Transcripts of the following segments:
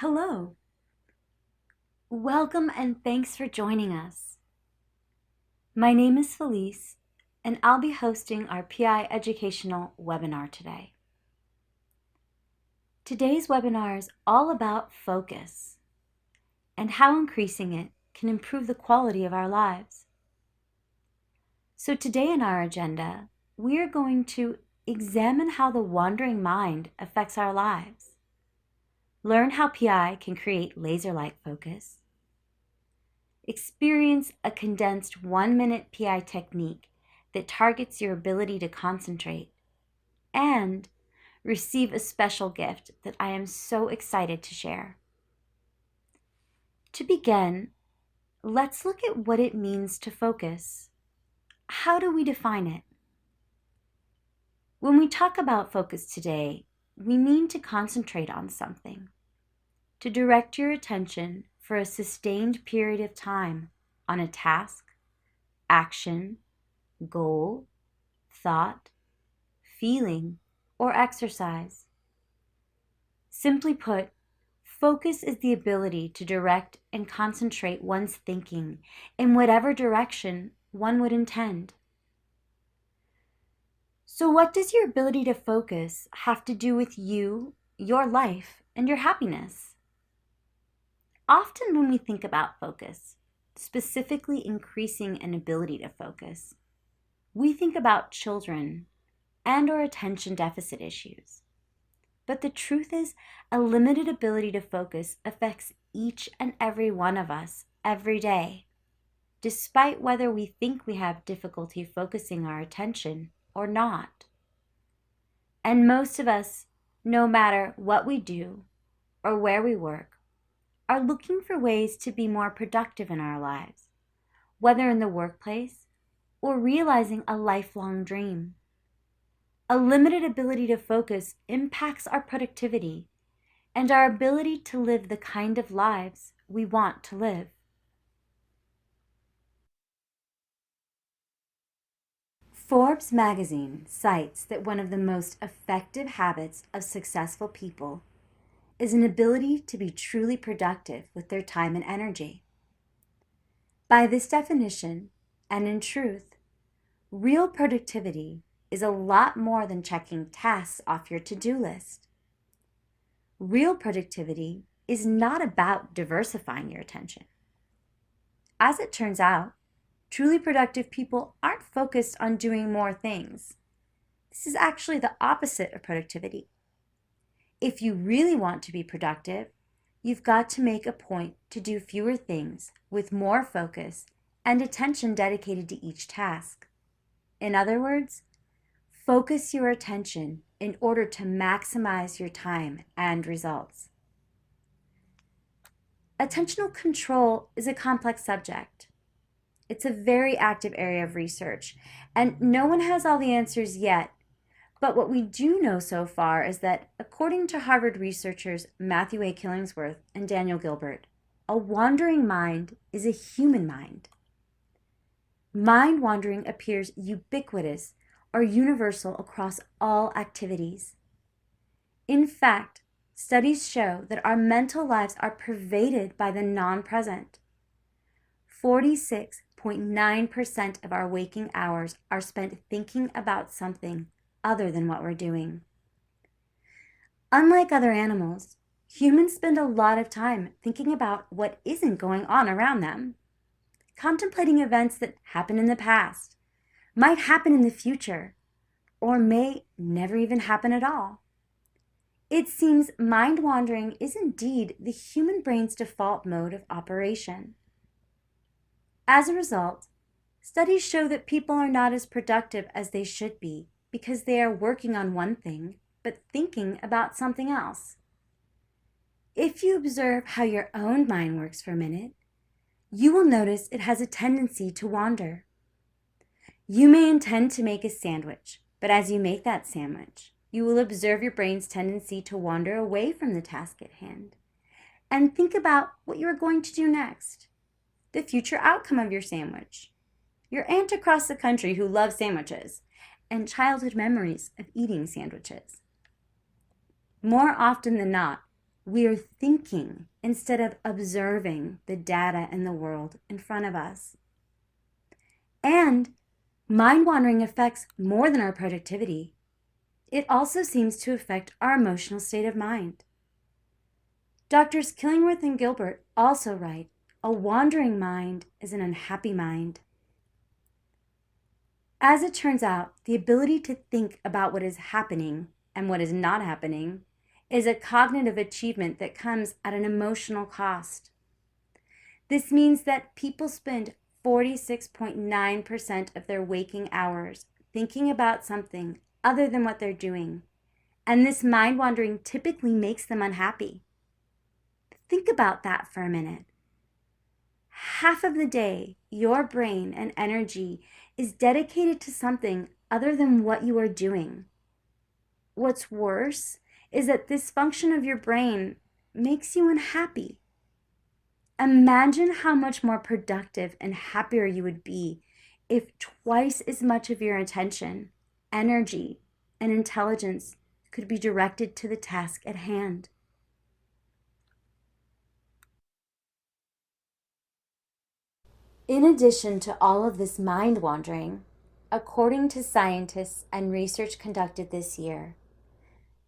Hello, welcome and thanks for joining us. My name is Felice and I'll be hosting our PI educational webinar today. Today's webinar is all about focus and how increasing it can improve the quality of our lives. So today in our agenda, we are going to examine how the wandering mind affects our lives, learn how PI can create laser-like focus, experience a condensed 1-minute PI technique that targets your ability to concentrate, and receive a special gift that I am so excited to share. To begin, let's look at what it means to focus. How do we define it? When we talk about focus today, we mean to concentrate on something, to direct your attention for a sustained period of time on a task, action, goal, thought, feeling, or exercise. Simply put, focus is the ability to direct and concentrate one's thinking in whatever direction one would intend. So what does your ability to focus have to do with you, your life, and your happiness? Often when we think about focus, specifically increasing an ability to focus, we think about children and/or attention deficit issues. But the truth is, a limited ability to focus affects each and every one of us every day, despite whether we think we have difficulty focusing our attention or not. And most of us, no matter what we do or where we work, are looking for ways to be more productive in our lives, whether in the workplace or realizing a lifelong dream. A limited ability to focus impacts our productivity and our ability to live the kind of lives we want to live. Forbes magazine cites that one of the most effective habits of successful people is an ability to be truly productive with their time and energy. By this definition, and in truth, real productivity is a lot more than checking tasks off your to-do list. Real productivity is not about diversifying your attention. As it turns out, truly productive people aren't focused on doing more things. This is actually the opposite of productivity. If you really want to be productive, you've got to make a point to do fewer things with more focus and attention dedicated to each task. In other words, focus your attention in order to maximize your time and results. Attentional control is a complex subject. It's a very active area of research, and no one has all the answers yet. But what we do know so far is that, according to Harvard researchers Matthew A. Killingsworth and Daniel Gilbert, a wandering mind is a human mind. Mind wandering appears ubiquitous or universal across all activities. In fact, studies show that our mental lives are pervaded by the non-present. 46.9% of our waking hours are spent thinking about something other than what we're doing. Unlike other animals, humans spend a lot of time thinking about what isn't going on around them, contemplating events that happened in the past, might happen in the future, or may never even happen at all. It seems mind wandering is indeed the human brain's default mode of operation. As a result, studies show that people are not as productive as they should be because they are working on one thing but thinking about something else. If you observe how your own mind works for a minute, you will notice it has a tendency to wander. You may intend to make a sandwich, but as you make that sandwich, you will observe your brain's tendency to wander away from the task at hand and think about what you are going to do next, the future outcome of your sandwich, your aunt across the country who loves sandwiches, and childhood memories of eating sandwiches. More often than not, We are thinking instead of observing the data and the world in front of us. And mind wandering affects more than our productivity. It also seems to affect our emotional state of mind. Doctors Killingworth and Gilbert also write, a wandering mind is an unhappy mind. As it turns out, the ability to think about what is happening and what is not happening is a cognitive achievement that comes at an emotional cost. This means that people spend 46.9% of their waking hours thinking about something other than what they're doing, and this mind wandering typically makes them unhappy. Think about that for a minute. Half of the day, your brain and energy is dedicated to something other than what you are doing. What's worse is that this function of your brain makes you unhappy. Imagine how much more productive and happier you would be if twice as much of your attention, energy, and intelligence could be directed to the task at hand. In addition to all of this mind wandering, according to scientists and research conducted this year,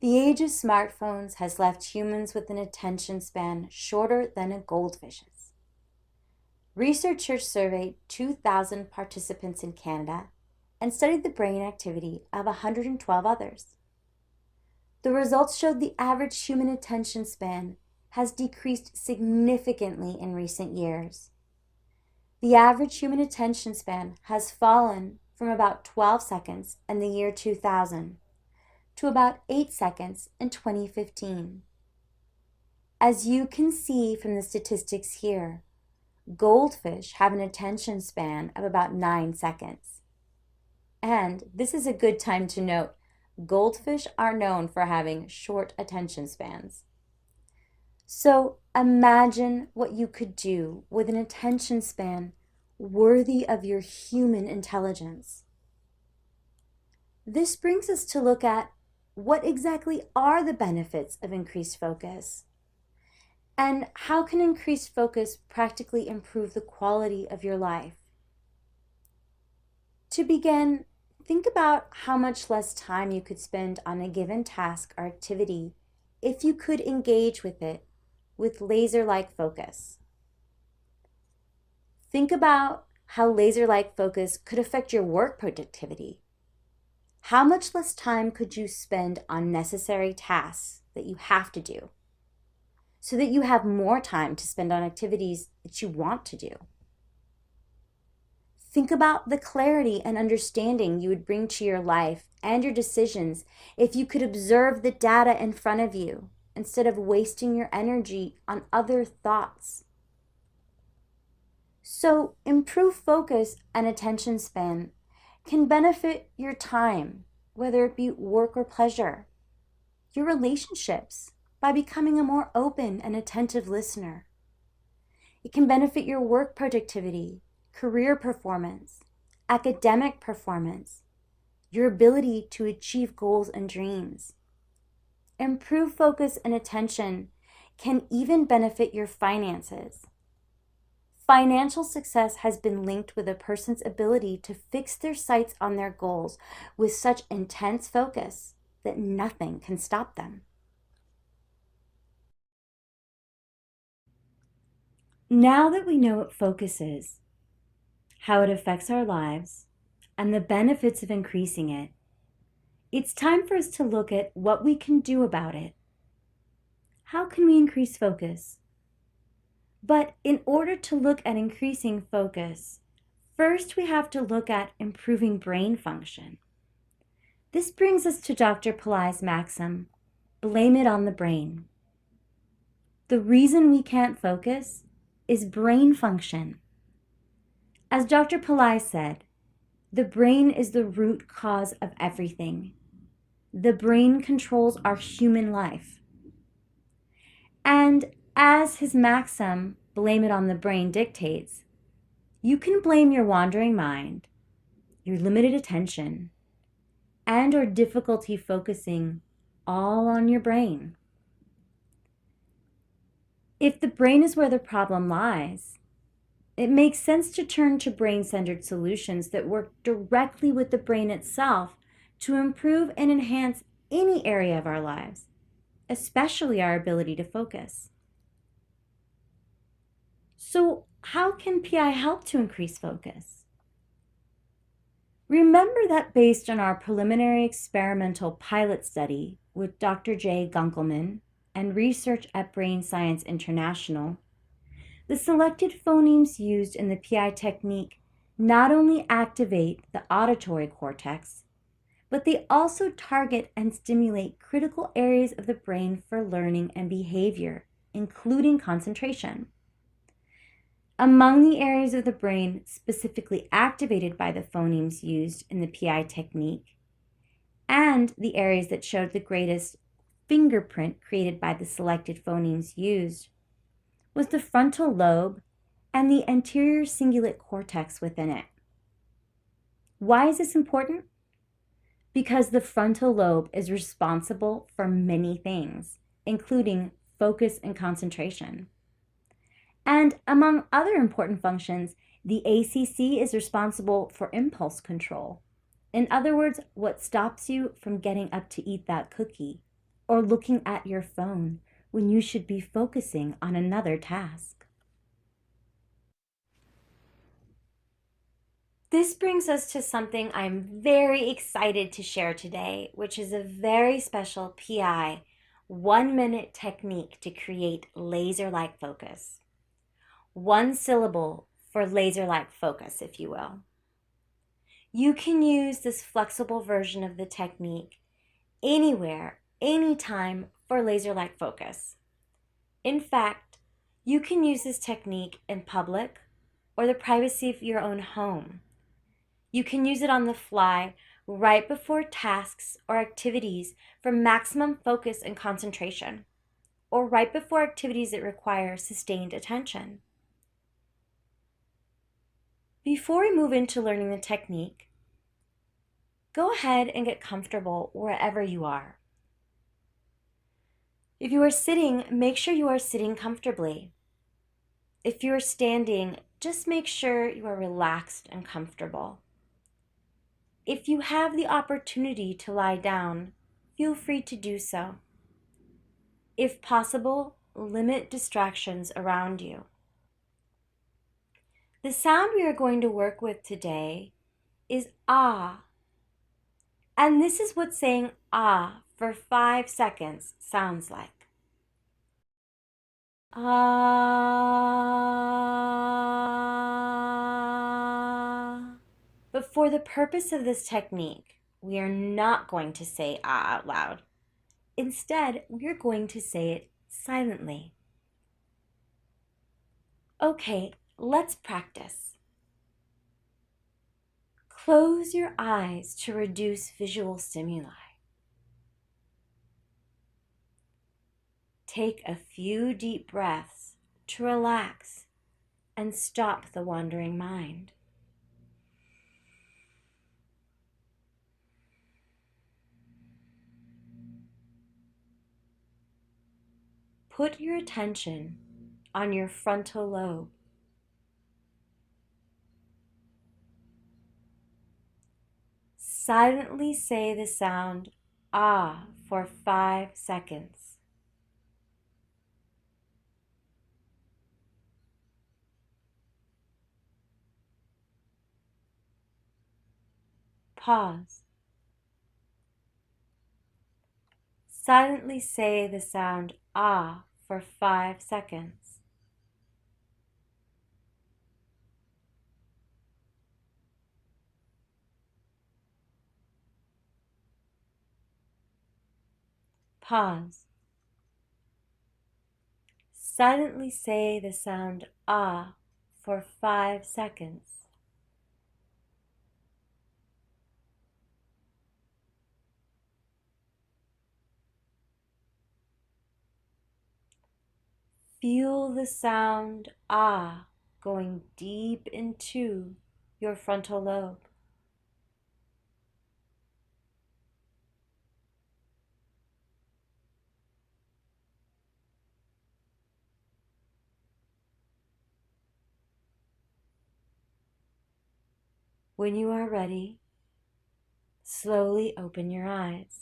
the age of smartphones has left humans with an attention span shorter than a goldfish's. Researchers surveyed 2,000 participants in Canada and studied the brain activity of 112 others. The results showed the average human attention span has decreased significantly in recent years. The average human attention span has fallen from about 12 seconds in the year 2000 to about 8 seconds in 2015. As you can see from the statistics here, goldfish have an attention span of about 9 seconds. And this is a good time to note, goldfish are known for having short attention spans. So imagine what you could do with an attention span worthy of your human intelligence. This brings us to look at what exactly are the benefits of increased focus, and how can increased focus practically improve the quality of your life. To begin, think about how much less time you could spend on a given task or activity if you could engage with it with laser-like focus. Think about how laser-like focus could affect your work productivity. How much less time could you spend on necessary tasks that you have to do so that you have more time to spend on activities that you want to do? Think about the clarity and understanding you would bring to your life and your decisions if you could observe the data in front of you instead of wasting your energy on other thoughts. So, improved focus and attention span can benefit your time, whether it be work or pleasure, your relationships by becoming a more open and attentive listener. It can benefit your work productivity, career performance, academic performance, your ability to achieve goals and dreams. Improved focus and attention can even benefit your finances. Financial success has been linked with a person's ability to fix their sights on their goals with such intense focus that nothing can stop them. Now that we know what focus is, how it affects our lives, and the benefits of increasing it, it's time for us to look at what we can do about it. How can we increase focus? But in order to look at increasing focus, first we have to look at improving brain function. This brings us to Dr. Pillai's maxim, blame it on the brain. The reason we can't focus is brain function. As Dr. Pillai said, the brain is the root cause of everything. The brain controls our human life. And as his maxim, blame it on the brain, dictates, you can blame your wandering mind, your limited attention, and or difficulty focusing all on your brain. If the brain is where the problem lies, it makes sense to turn to brain-centered solutions that work directly with the brain itself to improve and enhance any area of our lives, especially our ability to focus. So, how can PI help to increase focus? Remember that based on our preliminary experimental pilot study with Dr. Jay Gunkelman and research at Brain Science International, the selected phonemes used in the PI technique not only activate the auditory cortex, but they also target and stimulate critical areas of the brain for learning and behavior, including concentration. Among the areas of the brain specifically activated by the phonemes used in the PI technique, and the areas that showed the greatest fingerprint created by the selected phonemes used, was the frontal lobe and the anterior cingulate cortex within it. Why is this important? Because the frontal lobe is responsible for many things, including focus and concentration. And among other important functions, the ACC is responsible for impulse control. In other words, what stops you from getting up to eat that cookie or looking at your phone when you should be focusing on another task. This brings us to something I'm very excited to share today, which is a very special PI 1-minute technique to create laser-like focus. One syllable for laser-like focus, if you will. You can use this flexible version of the technique anywhere, anytime for laser-like focus. In fact, you can use this technique in public or the privacy of your own home. You can use it on the fly right before tasks or activities for maximum focus and concentration, or right before activities that require sustained attention. Before we move into learning the technique, go ahead and get comfortable wherever you are. If you are sitting, make sure you are sitting comfortably. If you are standing, just make sure you are relaxed and comfortable. If you have the opportunity to lie down, feel free to do so. If possible, limit distractions around you. The sound we are going to work with today is ah. And this is what saying ah for 5 seconds sounds like. Ah. But for the purpose of this technique, we are not going to say ah out loud. Instead, we are going to say it silently. Okay, let's practice. Close your eyes to reduce visual stimuli. Take a few deep breaths to relax and stop the wandering mind. Put your attention on your frontal lobe. Silently say the sound ah for 5 seconds. Pause. Silently say the sound ah for 5 seconds. Pause. Silently say the sound ah for 5 seconds. Feel the sound ah going deep into your frontal lobe. When you are ready, slowly open your eyes.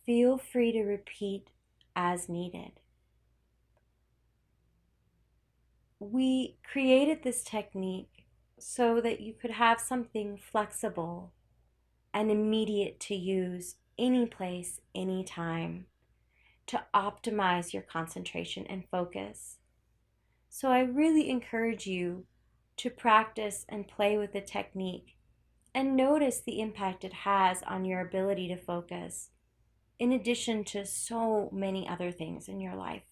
Feel free to repeat as needed. We created this technique so that you could have something flexible and immediate to use any place, anytime, to optimize your concentration and focus. So I really encourage you to practice and play with the technique and notice the impact it has on your ability to focus, in addition to so many other things in your life.